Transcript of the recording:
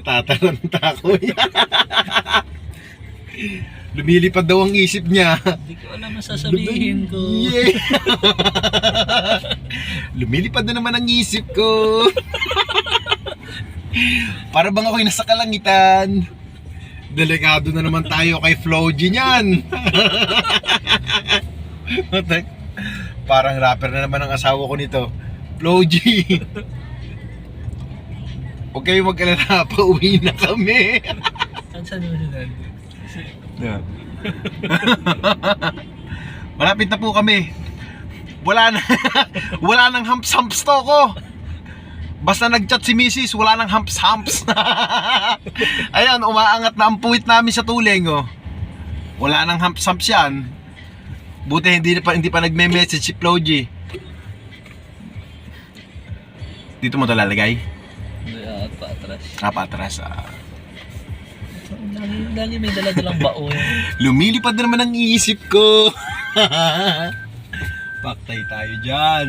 Natataranta ko. Lumilipad daw ang isip niya. Hindi ko alam ang sasabihin ko. Yeah. Lumilipad na naman ang isip ko. Para bang ako'y nasa kalangitan. Delikado na naman tayo kay Floji niyan. Parang rapper na naman ang asawa ko nito. Floji. Huwag kayo mag-alala, pauwi na kami. Saan susunod? Yeah. Malapit na po kami. Wala nang humps-humps to ko. Basta nag-chat si Mrs. Wala nang humps-humps. Ayan, umaangat na ang puwit namin sa tuling, oh. Wala nang humps-humps yan. Buti hindi pa nagme-message si Floji. Dito mo to lalagay? Hindi, patras. Patras. Lagi may dala-dalang bao yan. Lumilipad na naman ang isip ko. Paktay tayo dyan.